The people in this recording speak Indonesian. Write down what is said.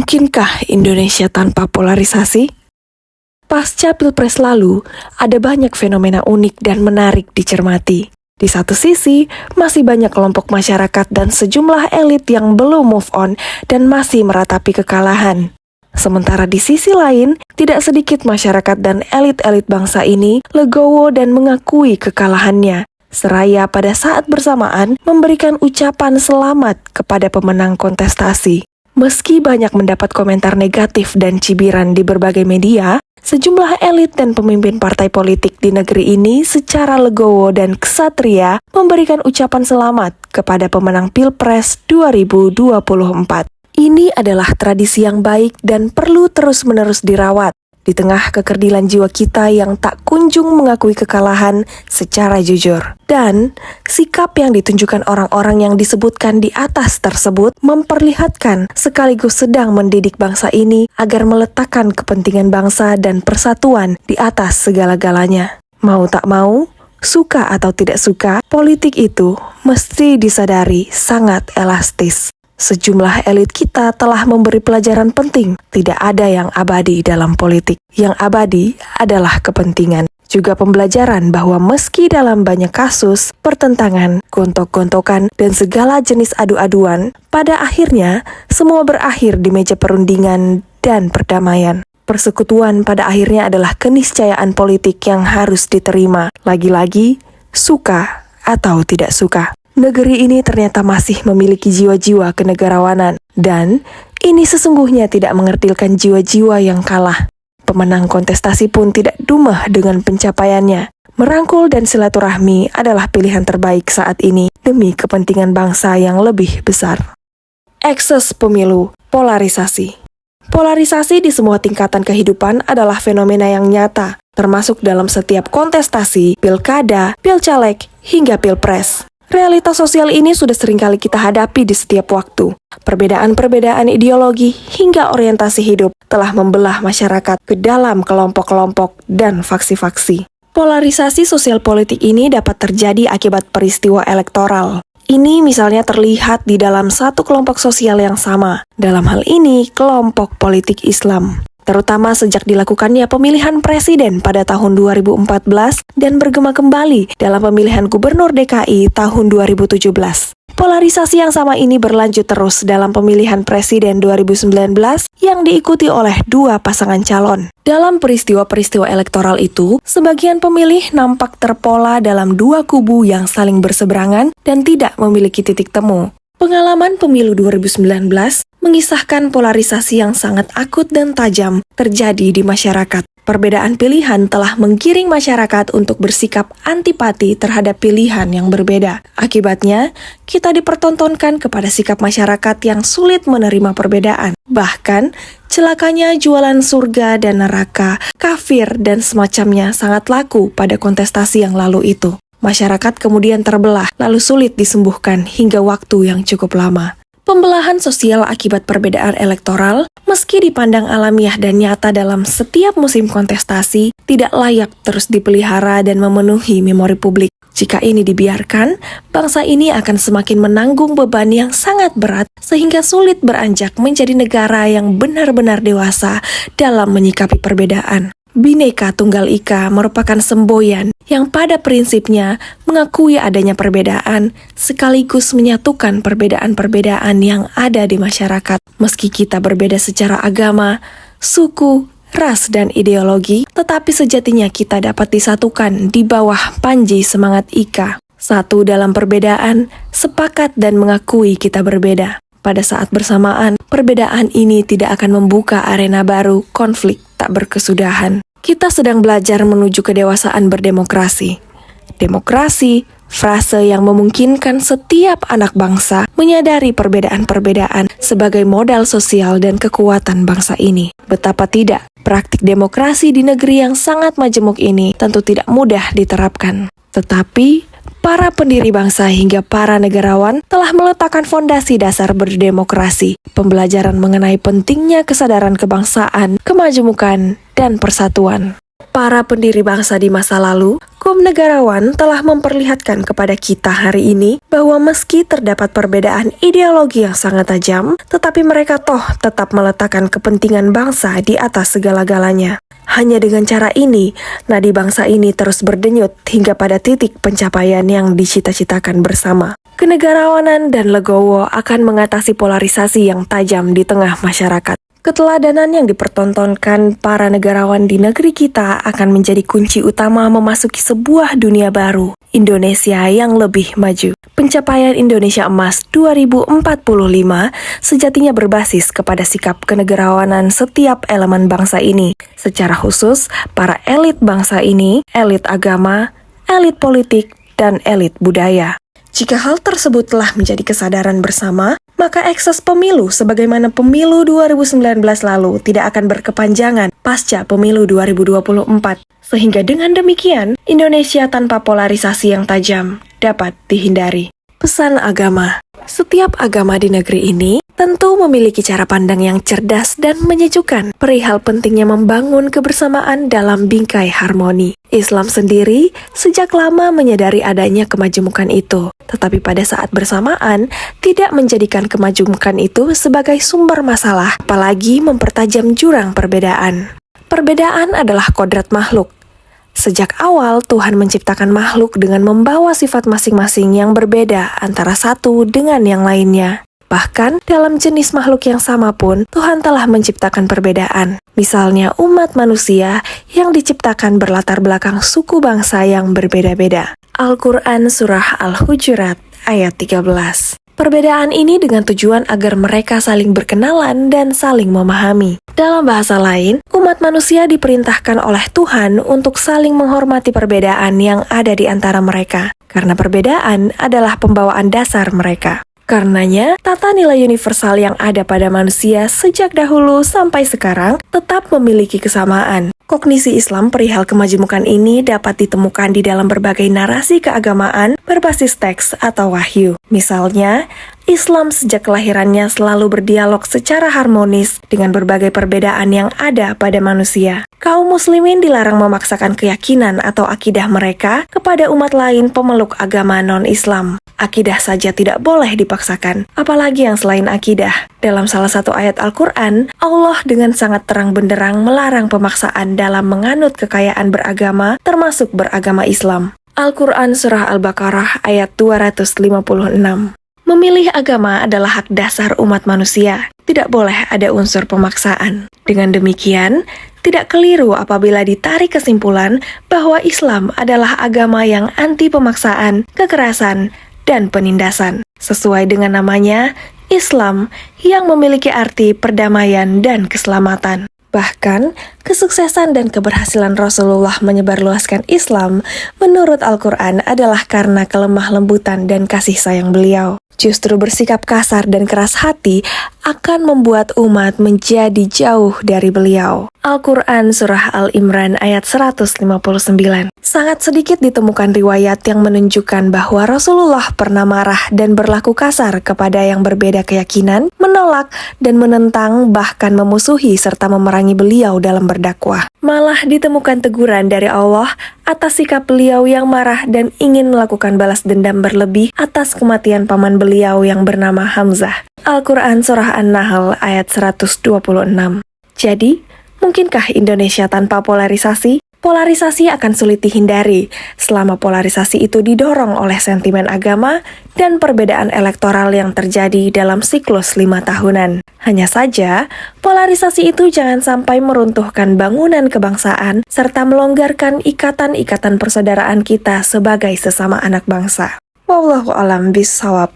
Mungkinkah Indonesia tanpa polarisasi? Pasca Pilpres lalu, ada banyak fenomena unik dan menarik dicermati. Di satu sisi, masih banyak kelompok masyarakat dan sejumlah elit yang belum move on dan masih meratapi kekalahan. Sementara di sisi lain, tidak sedikit masyarakat dan elit-elit bangsa ini legowo dan mengakui kekalahannya, seraya pada saat bersamaan memberikan ucapan selamat kepada pemenang kontestasi. Meski banyak mendapat komentar negatif dan cibiran di berbagai media, sejumlah elit dan pemimpin partai politik di negeri ini secara legowo dan ksatria memberikan ucapan selamat kepada pemenang Pilpres 2024. Ini adalah tradisi yang baik dan perlu terus-menerus dirawat di tengah kekerdilan jiwa kita yang tak kunjung mengakui kekalahan secara jujur. Dan sikap yang ditunjukkan orang-orang yang disebutkan di atas tersebut memperlihatkan sekaligus sedang mendidik bangsa ini agar meletakkan kepentingan bangsa dan persatuan di atas segala-galanya. Mau tak mau, suka atau tidak suka, politik itu mesti disadari sangat elastis. Sejumlah elit kita telah memberi pelajaran penting. Tidak ada yang abadi dalam politik. Yang abadi adalah kepentingan. Juga pembelajaran bahwa meski dalam banyak kasus, pertentangan, gontok-gontokan, dan segala jenis adu-aduan, pada akhirnya semua berakhir di meja perundingan dan perdamaian. Persekutuan pada akhirnya adalah keniscayaan politik yang harus diterima. Lagi-lagi, suka atau tidak suka. Negeri ini ternyata masih memiliki jiwa-jiwa kenegarawanan, dan ini sesungguhnya tidak mengertilkan jiwa-jiwa yang kalah. Pemenang kontestasi pun tidak dumah dengan pencapaiannya. Merangkul dan silaturahmi adalah pilihan terbaik saat ini demi kepentingan bangsa yang lebih besar. Ekses pemilu, polarisasi. Polarisasi di semua tingkatan kehidupan adalah fenomena yang nyata, termasuk dalam setiap kontestasi, pilkada, pilcaleg, hingga pilpres. Realitas sosial ini sudah seringkali kita hadapi di setiap waktu. Perbedaan-perbedaan ideologi hingga orientasi hidup telah membelah masyarakat ke dalam kelompok-kelompok dan faksi-faksi. Polarisasi sosial politik ini dapat terjadi akibat peristiwa elektoral. Ini misalnya terlihat di dalam satu kelompok sosial yang sama. Dalam hal ini, kelompok politik Islam. Terutama sejak dilakukannya pemilihan presiden pada tahun 2014 dan bergema kembali dalam pemilihan gubernur DKI tahun 2017. Polarisasi yang sama ini berlanjut terus dalam pemilihan presiden 2019 yang diikuti oleh dua pasangan calon. Dalam peristiwa-peristiwa elektoral itu, sebagian pemilih nampak terpola dalam dua kubu yang saling berseberangan dan tidak memiliki titik temu. Pengalaman pemilu 2019 mengisahkan polarisasi yang sangat akut dan tajam terjadi di masyarakat. Perbedaan pilihan telah menggiring masyarakat untuk bersikap antipati terhadap pilihan yang berbeda. Akibatnya, kita dipertontonkan kepada sikap masyarakat yang sulit menerima perbedaan. Bahkan, celakanya jualan surga dan neraka, kafir dan semacamnya sangat laku pada kontestasi yang lalu itu. Masyarakat kemudian terbelah, lalu sulit disembuhkan hingga waktu yang cukup lama. Pembelahan sosial akibat perbedaan elektoral, meski dipandang alamiah dan nyata dalam setiap musim kontestasi, tidak layak terus dipelihara dan memenuhi memori publik. Jika ini dibiarkan, bangsa ini akan semakin menanggung beban yang sangat berat sehingga sulit beranjak menjadi negara yang benar-benar dewasa dalam menyikapi perbedaan. Bhinneka Tunggal Ika merupakan semboyan yang pada prinsipnya mengakui adanya perbedaan sekaligus menyatukan perbedaan-perbedaan yang ada di masyarakat. Meski kita berbeda secara agama, suku, ras, dan ideologi, tetapi sejatinya kita dapat disatukan di bawah panji semangat Ika. Satu dalam perbedaan, sepakat dan mengakui kita berbeda. Pada saat bersamaan, perbedaan ini tidak akan membuka arena baru konflik tak berkesudahan. Kita sedang belajar menuju kedewasaan berdemokrasi. Demokrasi, frase yang memungkinkan setiap anak bangsa menyadari perbedaan-perbedaan sebagai modal sosial dan kekuatan bangsa ini. Betapa tidak, praktik demokrasi di negeri yang sangat majemuk ini tentu tidak mudah diterapkan. Tetapi, para pendiri bangsa hingga para negarawan telah meletakkan fondasi dasar berdemokrasi, pembelajaran mengenai pentingnya kesadaran kebangsaan, kemajemukan, dan persatuan. para pendiri bangsa di masa lalu, kaum negarawan telah memperlihatkan kepada kita hari ini bahwa meski terdapat perbedaan ideologi yang sangat tajam, tetapi mereka toh tetap meletakkan kepentingan bangsa di atas segala-galanya. Hanya dengan cara ini, nadi bangsa ini terus berdenyut hingga pada titik pencapaian yang dicita-citakan bersama. Kenegarawanan dan legowo akan mengatasi polarisasi yang tajam di tengah masyarakat. Keteladanan yang dipertontonkan para negarawan di negeri kita akan menjadi kunci utama memasuki sebuah dunia baru, Indonesia yang lebih maju. Pencapaian Indonesia Emas 2045 sejatinya berbasis kepada sikap kenegarawanan setiap elemen bangsa ini. Secara khusus, para elit bangsa ini, elit agama, elit politik, dan elit budaya. Jika hal tersebut telah menjadi kesadaran bersama, maka ekses pemilu sebagaimana pemilu 2019 lalu tidak akan berkepanjangan pasca pemilu 2024. Sehingga dengan demikian, Indonesia tanpa polarisasi yang tajam dapat dihindari. Pesan agama. Setiap agama di negeri ini tentu memiliki cara pandang yang cerdas dan menyejukkan perihal pentingnya membangun kebersamaan dalam bingkai harmoni. Islam sendiri sejak lama menyadari adanya kemajemukan itu, tetapi pada saat bersamaan tidak menjadikan kemajemukan itu sebagai sumber masalah, apalagi mempertajam jurang perbedaan. Perbedaan adalah kodrat makhluk. Sejak awal, Tuhan menciptakan makhluk dengan membawa sifat masing-masing yang berbeda antara satu dengan yang lainnya. Bahkan, dalam jenis makhluk yang sama pun, Tuhan telah menciptakan perbedaan. Misalnya, umat manusia yang diciptakan berlatar belakang suku bangsa yang berbeda-beda. Al-Quran Surah Al-Hujurat ayat 13. Perbedaan ini dengan tujuan agar mereka saling berkenalan dan saling memahami. Dalam bahasa lain, umat manusia diperintahkan oleh Tuhan untuk saling menghormati perbedaan yang ada di antara mereka, karena perbedaan adalah pembawaan dasar mereka. Karenanya, tata nilai universal yang ada pada manusia sejak dahulu sampai sekarang tetap memiliki kesamaan. Kognisi Islam perihal kemajemukan ini dapat ditemukan di dalam berbagai narasi keagamaan berbasis teks atau wahyu. Misalnya, Islam sejak kelahirannya selalu berdialog secara harmonis dengan berbagai perbedaan yang ada pada manusia. Kaum muslimin dilarang memaksakan keyakinan atau akidah mereka kepada umat lain pemeluk agama non-Islam. Akidah saja tidak boleh dipaksakan, apalagi yang selain akidah. Dalam salah satu ayat Al-Quran, Allah dengan sangat terang benderang melarang pemaksaan dalam menganut kekayaan beragama, termasuk beragama Islam. Al-Quran Surah Al-Baqarah ayat 256. Memilih agama adalah hak dasar umat manusia. Tidak boleh ada unsur pemaksaan. Dengan demikian, tidak keliru apabila ditarik kesimpulan bahwa Islam adalah agama yang anti pemaksaan, kekerasan, dan penindasan. Sesuai dengan namanya, Islam yang memiliki arti perdamaian dan keselamatan. Bahkan, kesuksesan dan keberhasilan Rasulullah menyebarluaskan Islam menurut Al-Quran adalah karena kelemah lembutan dan kasih sayang beliau. Justru bersikap kasar dan keras hati akan membuat umat menjadi jauh dari beliau. Al-Quran Surah Al-Imran ayat 159. Sangat sedikit ditemukan riwayat yang menunjukkan bahwa Rasulullah pernah marah dan berlaku kasar kepada yang berbeda keyakinan, menolak dan menentang bahkan memusuhi serta memerangi beliau dalam berdakwah. Malah ditemukan teguran dari Allah atas sikap beliau yang marah dan ingin melakukan balas dendam berlebih atas kematian paman beliau yang bernama Hamzah. Al-Quran Surah An-Nahl ayat 126. Jadi, mungkinkah Indonesia tanpa polarisasi? Polarisasi akan sulit dihindari selama polarisasi itu didorong oleh sentimen agama dan perbedaan elektoral yang terjadi dalam siklus 5 tahunan. Hanya saja, polarisasi itu jangan sampai meruntuhkan bangunan kebangsaan serta melonggarkan ikatan-ikatan persaudaraan kita sebagai sesama anak bangsa. Wallahu a'lam bishawab.